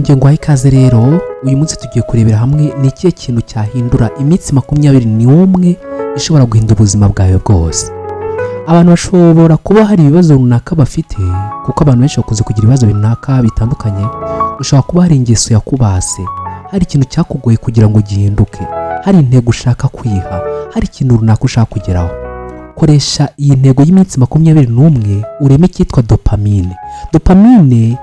nongeye nguhaye ikaze rero. Uyu munsi tugiye kurebera hamwe ni ikihe kintu cyahindura iminsi 21 ishobora guhindura ubuzima bwawe bwose. Abantu bashobora kuba hari ibibazo runaka bafite, kuko abantu benshi bakunze kugira ibibazo runaka bitandukanye. Ushobora kuba hari ingeso yakubase, hari ikintu cyakugoye kugira ngo gihinduke, hari intego ushaka kwiha, hari ikintu runaka ushaka kugeraho. Koresha iyi ntego y'iminsi 21 ureme cyitwa dopamine. Dopamine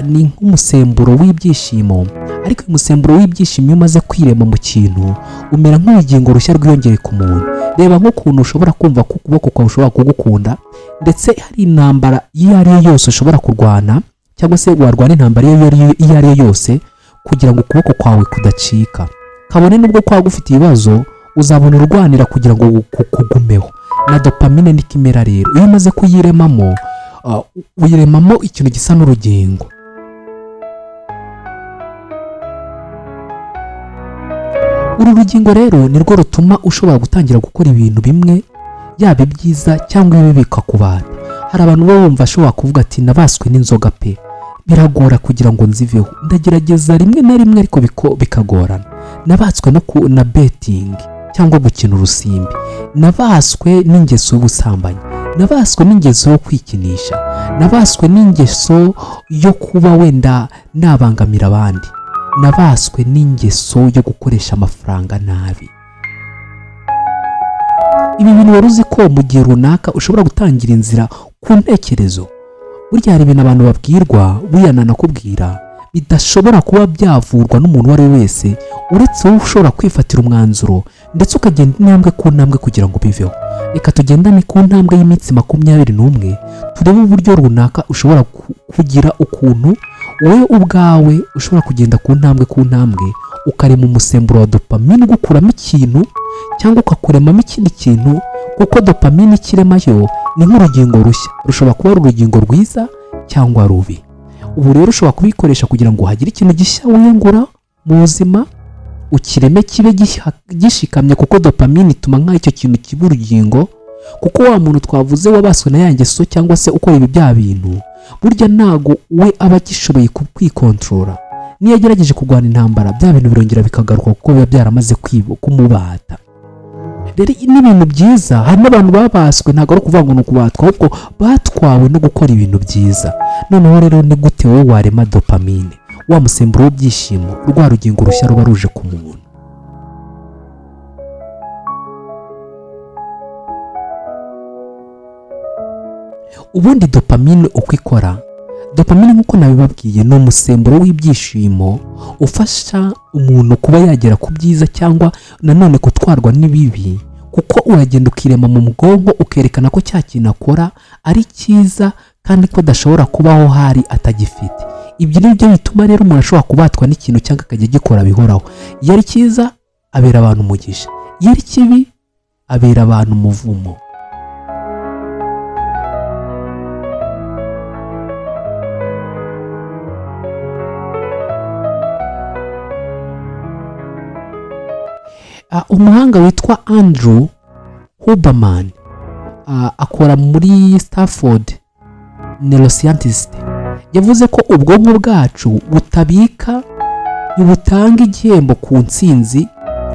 ni nk'umusemburo w'ibyishimo, ariko uyu musemburo w'ibyishimo iyo umaze kwirema mu kintu umera nk'urugingo rushya rwiyongeye ku muntu. Reba nk'ukuntu ushobora kumva ko ukuboko kwawe ushobora kugukunda, ndetse hari intambara iyo ari yo yose ushobora kurwana, cyangwa se warwana intambara iyo ari yo yose kugira ngo ukuboko kwawe kudacika. Kabone nubwo kwaba gufite ibibazo uzabona urwanira kugira ngo kugumeho. Na dopamine ni kimera rero, iyo umaze kuyiremamo uyiremamo ikintu gisa n'urugingo. Uru rugingo rero nirwo rutuma ushobora gutangira gukora ibintu bimwe, yaba ibyiza cyangwa ibibi bikakubata. Hari abantu bumva ashobora kuvuga ati nabaswe n'inzoga pe, biragora kugira ngo nziveho, ndagerageza rimwe na rimwe ariko bikagorana. Nabatswe na betting cyangwa gukina urusimbi, nabaswe n'ingeso y'ubusambanyi, nabaswe n'ingeso yo kwikinisha, nabaswe n'ingeso yo kuba wenda nabangamira abandi, nabaswe n'ingeso yo gukoresha amafaranga nabi. Ibi bintu wari uzi ko mu gihe runaka ushobora gutangira inzira ku ntekerezo. Burya hari ibintu abantu babwirwa nanakubwira bidashobora kuba byavurwa n'umuntu uwo ari we wese, uretse wowe ushobora kwifatira umwanzuro ndetse ukagenda intambwe ku ntambwe kugira ngo biveho. Reka tugendane ku ntambwe y'iminsi 21 turebe uburyo runaka ushobora kugira ukuntu wowe ubwawe ushobora kugenda ku ntambwe ukarema umusemburo wa dopamine ugukuramo ikintu cyangwa ukakuremamo ikindi kintu, kuko dopamine ikirema yo ni nk'urugingo rushya, rushobora kuba ari urugingo rwiza cyangwa rubi. Ubu rero ushobora kubikoresha kugira ngo hagire ikintu gishya wiyungura mu buzima, ukireme kibe gishikamye, kuko dopamine ituma nk'aho icyo kintu kiba urugingo. Kuko wa muntu twavuze wabaswe na yangeso cyangwa se ukora ibi bya bintu, burya ntago we aba agishoboye kwikontorora. Niyo yagerageje kurwana intambara, bya bintu birongera bikagaruka kuko biba byaramaze kumubata. Rero n'ibintu byiza, hari n'abantu babaswe ntago ari ukuvuga ngo ni ukubatwa, ahubwo batwawe no gukora ibintu byiza. Noneho rero ni gute wowe warema dopamine, wa musemburo w'ibyishimo, rwa rugingo rushya ruba ruje ku muntu? Ubundi dopamine uko ikora, dopamine nk'uko nabibabwiye ni umusemburo w'ibyishimo ufasha umuntu kuba yagera ku byiza cyangwa nanone gutwarwa n'ibibi, kuko uragenda ukirema mu bwonko ukerekana ko cya kintu akora ari cyiza kandi ko adashobora kubaho hari atagifite. Ibyo ni byo bituma rero umuntu ashobora kubatwa n'ikintu cyangwa akajya gikora bihoraho. Iyo ari cyiza abera abantu umugisha, iyo ari kibi abera abantu umuvumo. Umuhanga witwa Andrew Huberman akora muri Stanford neuroscientist, yavuze ko ubwonko bwacu butanga igihembo ku ntsinzi,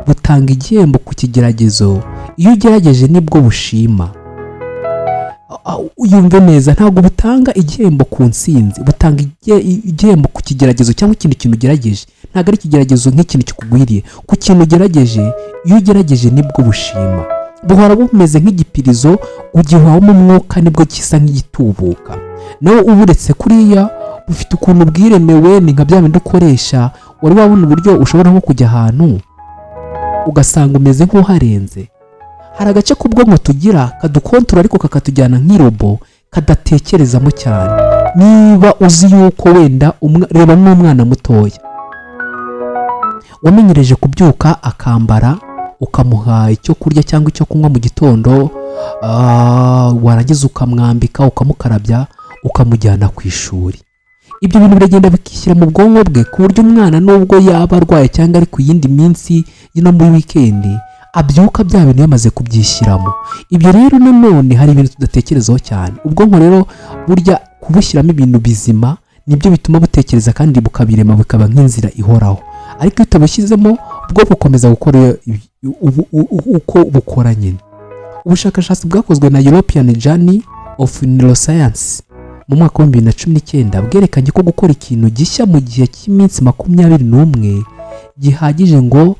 butanga igihembo ku kigeragezo. Iyo ugerageje nibwo bushima. Uyumve neza, ntabwo butanga igihembo ku ntsinzi, butanga igihembo ku kigeragezo cyangwa ikindi kintu ugerageje. Ntabwo ari ikigeragezo nk'ikintu kikugwiriye, ku kintu ugerageje. Iyo ugerageje nibwo bushima, buhora bumeze nk'igipirizo ugihwamo umwuka, nibwo gisa nk'igitubuka. Nawe uburetse kuriya ufite ukuntu bwiremewe, ni nka bya bindi ukoresha. Wari wabona uburyo ushobora nko kujya ahantu ugasanga umeze nk'uharenze. Hari agace k'ubwonko tugira kadukontorora ariko kakatujyana nk'irobo, kadatekerezamo cyane. Niba uzi yuko wenda reba nk'umwana mutoya wamenyereje kubyuka akambara, ukamuha icyo kurya cyangwa icyo kunywa mu gitondo, warangiza ukamwambika, ukamukarabya, ukamujyana ku ishuri. Ibyo bintu biragenda bikishyira mu bwonko bwe, ku buryo umwana nubwo yaba arwaye cyangwa ari ku yindi minsi no muri weekend, abyuka bya bintu yamaze kubyishyiramo. Ibyo rero nanone hari ibintu tudatekerezaho cyane. Ubwonko rero burya kubushyiramo ibintu bizima nibyo bituma butekereza kandi bukabirema bikaba nk'inzira ihoraho, ariko iyo utabushyizemo bwo bukomeza gukora uko bukora nyine. Ubushakashatsi bwakozwe na European Journal of Neuroscience mu mwaka wa 2019 bwerekanye ko gukora ikintu gishya mu gihe cy'iminsi 21 gihagije ngo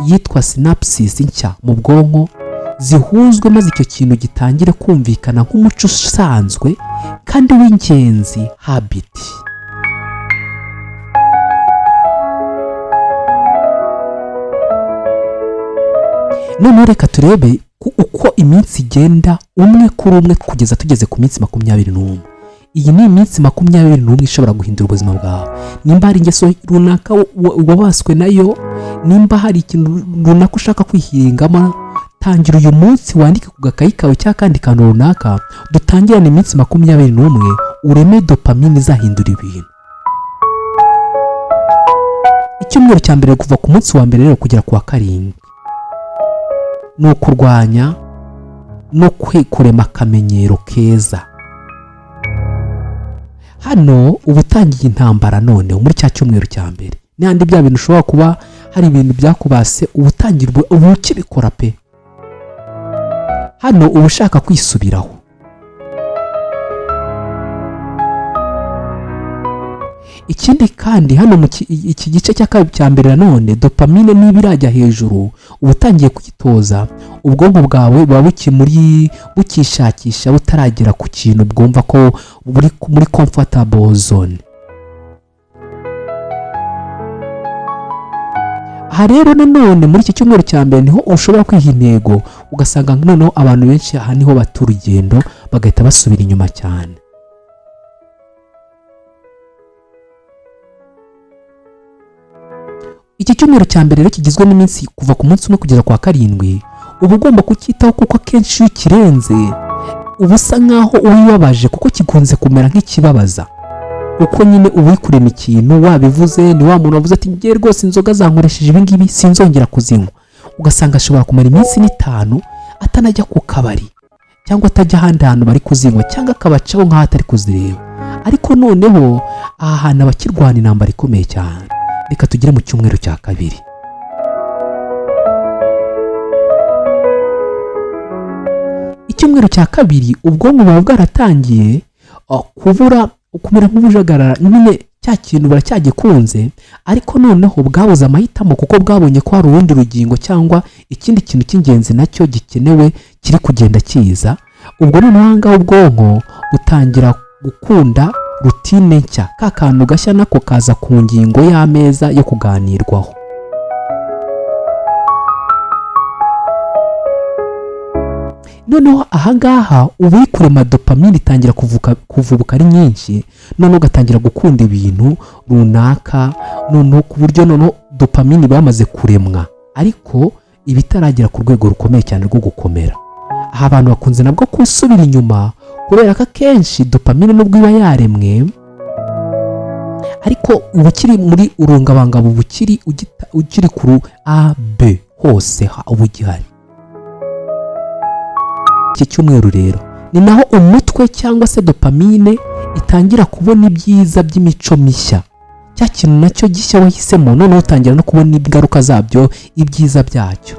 yitwa synapses nshya mu bwonko zihuzwe maze icyo kintu gitangire kumvikana nk'umuco usanzwe kandi w'ingenzi habit. None reka turebe uko iminsi igenda umwe kuri umwe kugeza tugeze ku minsi 21. Iyi ni iminsi 21 ishobora guhindura ubuzima bwawe. Nimba hari ingeso runaka wabaswe nayo, nimba hari ikintu runaka ushaka kwihingamo, tangira uyu munsi wandike ku gakayi kawe cyangwa kandi kantu runaka, dutangirane iminsi 21 ureme dopamine izahindura ibintu. Icyumweru cya mbere kuva ku munsi wa mbere rero kugera ku wa 7 ni ukurwanya no kurema akamenyero keza. Hano ubutangiye intambara none muri cya cyumweru cya mbere n'andi bya bintu ushobora kuba hari ibintu byakubase ubutangirwa ukibikora pe. Hano uba ushaka kwisubiraho. Ikindi kandi hano mu iki gice cya mbere nanone dopamine niba irajya hejuru ubutangiye kuyitoza, ubwonko bwawe buba bukishakisha butaragera ku kintu bwumva ko buri muri comfortable zone. Aha rero nanone muri iki cyumweru cya mbere niho ushobora kwiha intego ugasanga noneho abantu benshi aha niho bata urugendo bagahita basubira inyuma cyane. Iki cyumweru cya mbere rero kigizwe n'iminsi kuva ku munsi umwe kugeza ku wa 7, uba ugomba kucyitaho kuko akenshi iyo ukirenze uba usa nkaho uwibabaje kuko kikunze kumera nk'ikibabaza, uko nyine uba uri kurema ikintu wabivuze. Ni wa muntu wavuze ati ngiye rwose inzoga zankoresheje ibi ngibi sinzongera kuzinywa, ugasanga ashobora kumara iminsi 5 atanajya ku kabari cyangwa atajya ahandi hantu bari kuzinywa cyangwa akabacaho nk'aho atari kuzireba. Ariko noneho aha hantu abakirwana intambara ikomeye cyane. Reka tugire mu cyumweru cya 2. Icyumweru cya 2 ubwonko buba bwaratangiye kumera nk'ubujagarara, nyine cya kintu baracyagikunze ariko noneho bwabuze amahitamo kuko bwabonye ko hari urundi rugingo cyangwa ikindi kintu cy'ingenzi nacyo gikenewe kiri kugenda kiza. Ubwo noneho ahangaha ubwonko butangira gukunda rutine nshya, ka kantu gashya nako kaza ku ngingo y'ameza yo kuganirwaho. Noneho ahangaha uba kurema dopamine itangira kuvubuka ari nyinshi, noneho ugatangira gukunda ibintu runaka, noneho ku buryo noneho dopamine bamaze kuremwa ariko ibitaragera ku rwego rukomeye cyane rwo gukomera. Aha abantu bakunze nabwo kusubira inyuma kubera ko akenshi dopamine nubwo iba yaremwe ariko ubukiri muri urungabangabo ukiri kuru A B hose uba ugihari. Iki cyumweru rero ni naho umutwe cyangwa se dopamine itangira kubona ibyiza by'imico mishya, cya kintu nacyo gishya wahisemo noneho utangira no kubona ingaruka zabyo, ibyiza byacyo.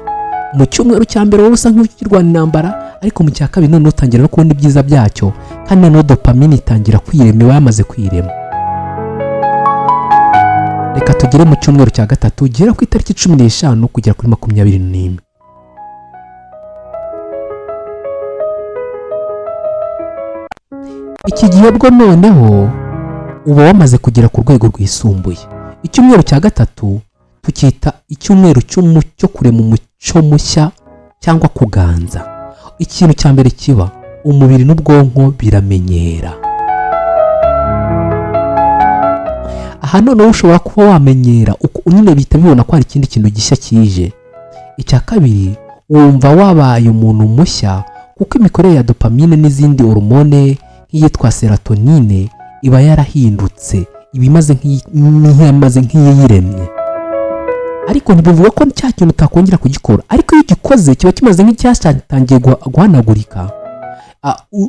Mu cyumweru cya mbere wowe usa nk'ukirwana intambara ariko mu cya 2 noneho utangira no kubona ibyiza byacyo kandi noneho dopamine itangira kwirema, iba yamaze kwirema. Reka tugere mu cyumweru cya 3 gera ku itariki 15 kugera kuri 21. Iki gihe bwo noneho uba wamaze kugera ku rwego rwisumbuye. Icyumweru cya 3 tukita icyumweru cyo kurema umuco mushya cyangwa kuganza. Ikintu cya mbere kiba umubiri n'ubwonko biramenyera. Aha noneho ushobora kuba wamenyera uko nyine bihita bibona ko hari ikindi kintu gishya kije. Icya 2 wumva wabaye umuntu mushya kuko imikorere ya dopamine n'izindi hormone nk'iyitwa serotonine iba yarahindutse, ibimaze nk'iyiremye. Ariko ntibivuga ko cya kintu utakongera kugikora, ariko iyo ugikoze kiba kimaze nk'icyatangiye guhanagurika.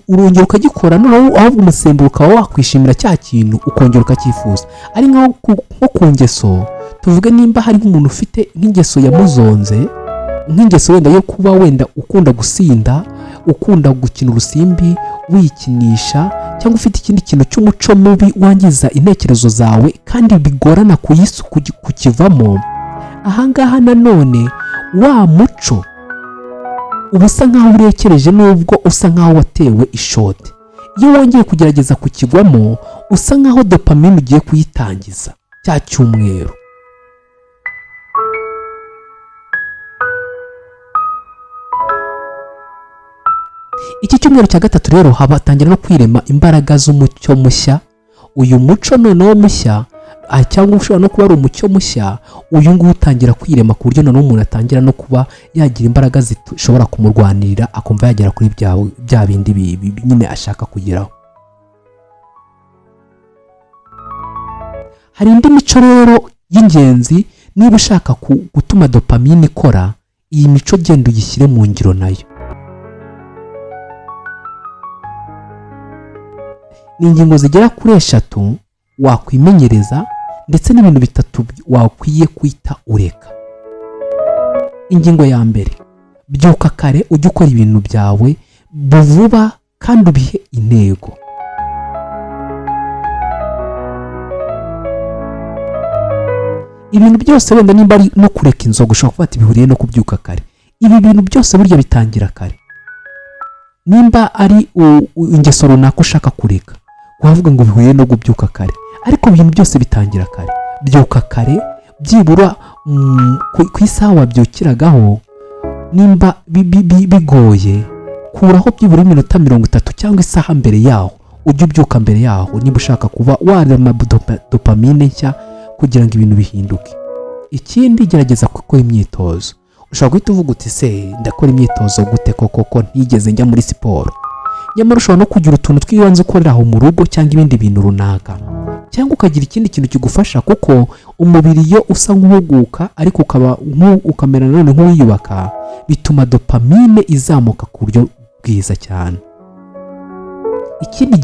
urongera ukagikora noneho ahubwo umusemburo ukaba wakwishimira cya kintu ukongera ukacyifuza. ari nko ku ngeso tuvuge nimba hari nk'umuntu ufite nk'ingeso yamuzonze, nk'ingeso wenda yo kuba wenda ukunda gusinda, ukunda gukina urusimbi, wikinisha, cyangwa ufite ikindi kintu cy'umuco mubi wangiza intekerezo zawe kandi bigorana kukivamo. ahangaha nanone wa muco uba usa nkaho urekereje nubwo usa nkaho watewe ishoti. iyo wongeye kugerageza kukigwamo usa nkaho dopamine ugiye kuyitangiza cya cyumweru. iki cyumweru cya gatatu rero habatangira no kwirema imbaraga z'umucyo mushya. uyu muco noneho mushya cyangwa ushobora no kuba ari umucyo mushya, uyu nguyu utangira kwirema ku buryo noneho umuntu atangira no kuba yagira imbaraga zishobora kumurwanirira akumva yagera kuri bya bindi nyine ashaka kugeraho. hari indi mico rero y'ingenzi niba ushaka gutuma dopamine ikora. iyi mico genda uyishyire mu ngiro nayo. ni ingingo zigera kuri 3 wakwimenyereza ndetse n'ibintu 3 wakwiye kwita ureka. ingingo ya mbere, byuka kare ujye ukora ibintu byawe vuba kandi ubihe intego. ibintu byose wenda nimba ari no kureka inzoga ushobora kuba bihuriye no kubyuka kare. ibi bintu byose burya bitangira kare. nimba ari ingeso runaka ushaka kureka wavuga ngo bihuriye no kubyuka kare, ariko ibintu byose bitangira kare. byuka kare byibura ku isaha wabyukiragaho. nimba bigoye kuraho byibura iminota 30 cyangwa isaha mbere yaho, ujye ubyuka mbere yaho niba ushaka kuba warema dopamine nshya kugira ngo ibintu bihinduke. ikindi, gerageza gukora imyitozo. ushobora guhita uvuga uti se ndakora imyitozo gute koko ntigeze njya muri siporo? nyamara ushobora no kugira utuntu twibanze ukorera aho mu rugo cyangwa ibindi bintu runaka, cyangwa ukagira ikindi kintu kigufasha, kuko umubiri iyo usa nk'uhuguka ariko ukamera nanone nk'uwiyubaka, bituma dopamine izamuka ku buryo bwiza cyane. ikindi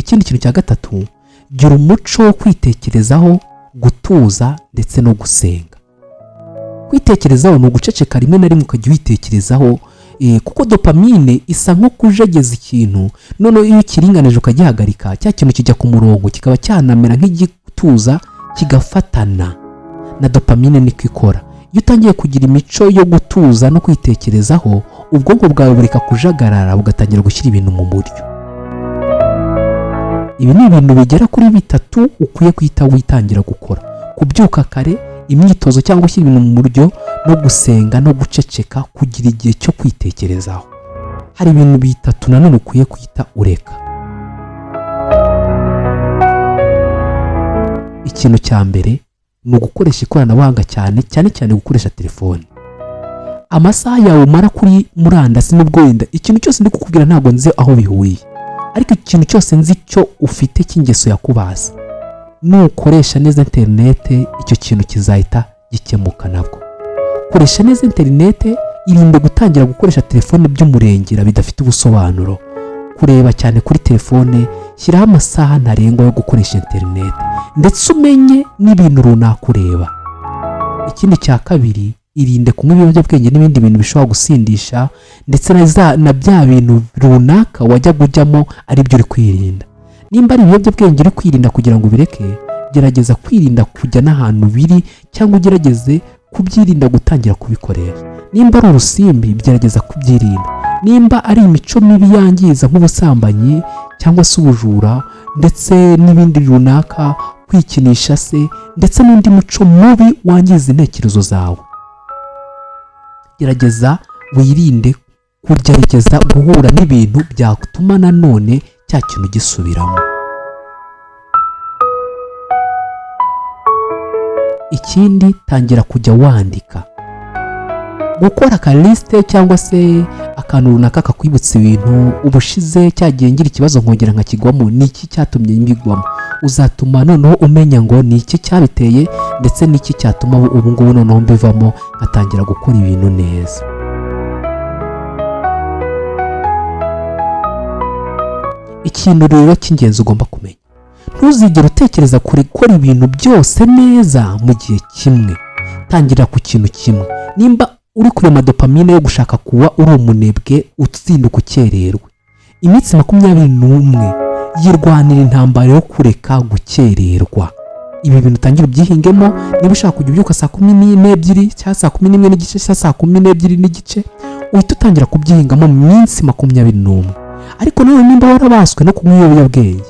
kintu cya gatatu, gira umuco wo kwitekerezaho, gutuza ndetse no gusenga. kwitekerezaho ni uguceceka rimwe na rimwe ukajya witekerezaho, kuko dopamine isa nko kujegeza ikintu, noneho iyo ukiringanije ukagihagarika cya kintu kijya ku murongo kikaba cyanamera nk'igituza kigafatana. na dopamine niko ikora. iyo utangiye kugira imico yo gutuza no kwitekerezaho, ubwonko bwawe bureka kujagarara bugatangira gushyira ibintu mu buryo. ibi ni ibintu bigera kuri 3 ukwiye kwita witangira gukora: kubyuka kare, imyitozo cyangwa gushyira ibintu mu buryo, no gusenga no guceceka, kugira igihe cyo kwitekerezaho. hari ibintu 3 nanone ukwiye kwita ureka. ikintu cya mbere ni ugukoresha ikoranabuhanga cyane gukoresha telefone. amasaha yawe umara kuri murandasi n'ubwo wenda ikintu cyose ndi kukubwira ntabwo nzi aho bihuriye, ariko ikintu cyose nzi cyo ufite cy'ingeso yakubaza, nukoresha neza interinete icyo kintu kizahita gikemuka. nabwo koresha neza interinete, irinde gutangira gukoresha telefone by'umurengera bidafite ubusobanuro. kureba cyane kuri telefone, shyiraho amasaha ntarengwa yo gukoresha interinete ndetse umenye n'ibintu runaka ureba. ikindi cya kabiri, irinde kunywa ibiyobyabwenge n'ibindi bintu bishobora gusindisha, ndetse na bya bintu runaka wajya ujyamo ari byo uri kwirinda. nimba ari ibiyobyabwenge uri kwirinda kugira ngo ubireke, gerageza kwirinda kujya n'ahantu biri, cyangwa ugerageze kubyirinda gutangira kubikoresha. nimba ari urusimbi, gerageza kubyirinda. nimba ari imico mibi yangiza nk'ubusambanyi cyangwa se ubujura ndetse n'ibindi runaka, kwikinisha se, ndetse n'undi muco mubi wangiza intekerezo zawe, gerageza wirinde kugerageza guhura n'ibintu byatuma nanone cya kintu gisubiramo. ikindi, tangira kujya wandika. gukora akalisite cyangwa se akantu runaka kakwibutsa ibintu ubushize cyagiye ngira ikibazo nkongera nkakigwamo, ni iki cyatumye mbigwamo, uzatuma noneho umenya ngo ni iki cyabiteye ndetse n'iki cyatuma ubu ngubu noneho mbivamo nkatangira gukora ibintu neza. ikintu rero cy'ingenzi ugomba kumenya, ntuzigere utekereza gukora ibintu byose neza mu gihe kimwe. Tangira ku kintu kimwe. Nimba uri kurema dopamine yo gushaka kuba uri umunebwe utsinduka ukererwe, iminsi 21 yirwanira intambara yo kureka gukererwa. Ibi bintu utangira ubyihingemo. Niba ushaka kujya ubyuka saa 12 cyangwa saa 11 n'igice cyangwa saa 12 n'igice, uhita utangira kubyihingamo mu minsi 21. Ariko nawe nimba warabaswe no kunywa ibiyobyabwenge,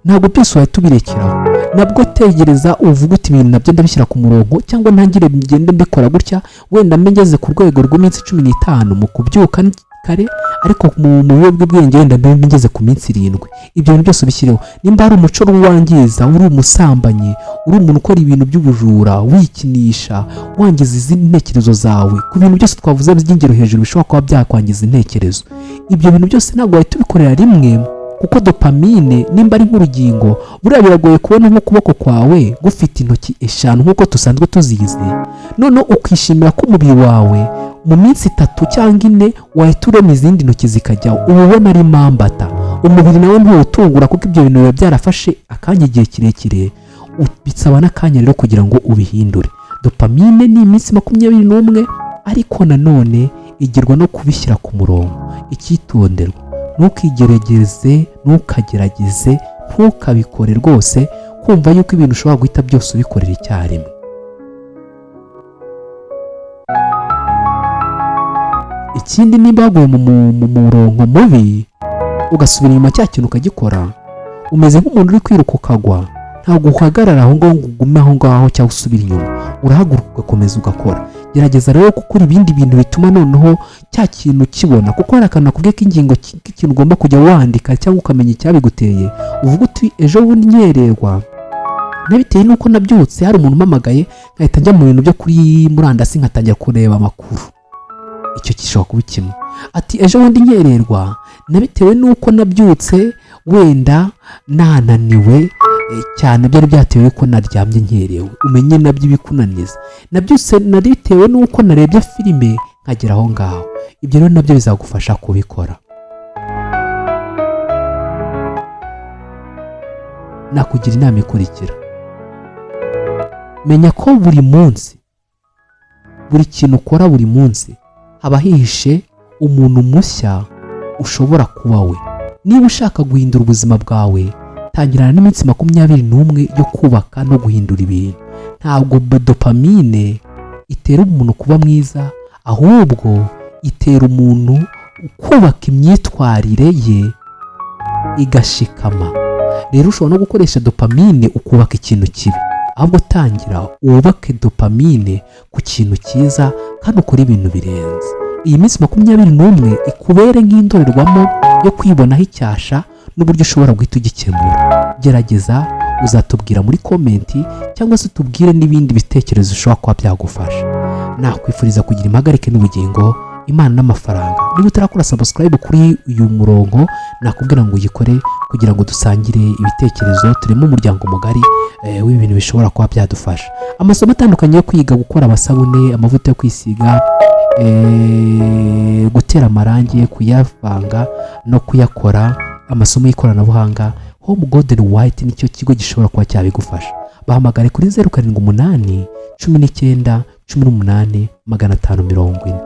ntabwo byose wahita ubirekeraho. Nabwo tegereza uvuga uti ibintu nabyo ndabishyira ku murongo, cyangwa ntangire ngende mbikora gutya, wenda mbengeze ku rwego rw'iminsi 15 mu kubyuka kare, ariko mu biyobyabwenge wenda mbengeze ku minsi 7. Ibyo bintu byose bishyireho. Nimba hari umuco wangiza, uri umusambanyi, uri umuntu ukora ibintu by'ubujura, wikinisha, wangiza izindi ntekerezo zawe ku bintu byose twavuze by'ingero hejuru bishobora kuba byakwangiza intekerezo, ibyo bintu byose ntabwo wahita ubikorera rimwe, kuko dopamine nimba ari nk'urugingo, buriya biragoye kubona nk'ukuboko kwawe gufite intoki 5 nk'uko tusanzwe tuzizi, none ukishimira ko umubiri wawe mu minsi 3 cyangwa 4 wahita urema izindi ntoki zikajyaho, uba ubona ari mambata. Umubiri nawe ntuwutungura, kuko ibyo bintu biba byarafashe akanya igihe kirekire, bisaba n'akanya rero kugira ngo ubihindure. Dopamine ni iminsi 21, ariko nanone igirwa no kubishyira ku murongo. Icyitonderwa, ntukigerageze, ntukagerageze, ntukabikore rwose kumva yuko ibintu ushobora guhita byose ubikorera icyarimwe. Ikindi, niba waguye mu murongo mubi ugasubira inyuma cya kintu ukagikora, umeze nk'umuntu uri kwiruka ukagwa, ntabwo uhagarara aho ngaho ngo ugume aho ngaho cyangwa usubire inyuma, urahaguruka ugakomeza ugakora. Gerageza rero gukora ibindi bintu bituma noneho cya kintu kibona, kuko hari akantu nakubwiye k'ingingo k'ikintu ugomba kujya wandika cyangwa ukamenya icyabiguteye. Uvuga uti ejo bundi nyererwa nabitewe nuko nabyutse hari umuntu umpamagaye, nkahita njya mu bintu byo kuri murandasi nkatangira kureba amakuru. Icyo gishobora kuba kimwe. Ati ejo bundi nyererwa nabitewe nuko nabyutse wenda nananiwe cyane, byari byatewe ko naryamye nkerewe. Umenye nabyo ibikunaniza. Nabyutse naritewe nuko narebye filime nkagera aho ngaho. Ibyo rero nabyo bizagufasha kubikora. Nakugira inama ikurikira. Menya ko buri munsi, buri kintu ukora buri munsi, haba hihishe umuntu mushya ushobora kuba we. Niba ushaka guhindura ubuzima bwawe, tangirana n'iminsi 21 yo kubaka no guhindura ibintu. Ntabwo dopamine itera umuntu kuba mwiza, ahubwo itera umuntu kubaka imyitwarire ye igashikama. Rero ushobora no gukoresha dopamine ukubaka ikintu kibi, ahubwo tangira wubake dopamine ku kintu cyiza kandi ukora ibintu birenze. Iyi minsi 21 ikubere nk'indorerwamo yo kwibonaho icyasha n'uburyo ushobora guhita ugikemura. Gerageza, uzatubwira muri komenti cyangwa se tubwire n'ibindi bitekerezo ushobora kuba byagufasha. Nakwifuriza kugira impagarike n'ubugingo, Imana n'amafaranga. Niba utarakora subscribe kuri uyu murongo, nakubwira ngo uyikore kugira ngo dusangire ibitekerezo, turimo umuryango mugari w'ibintu bishobora kuba byadufasha. Amasomo atandukanye yo kwiga gukora amasabune, amavuta yo kwisiga, gutera amarangi, kuyavanga no kuyakora, amasomo y'ikoranabuhanga. Home Golden White nicyo kigo gishobora kuba cyabigufasha. Bahamagare kuri 0788 19 18 540.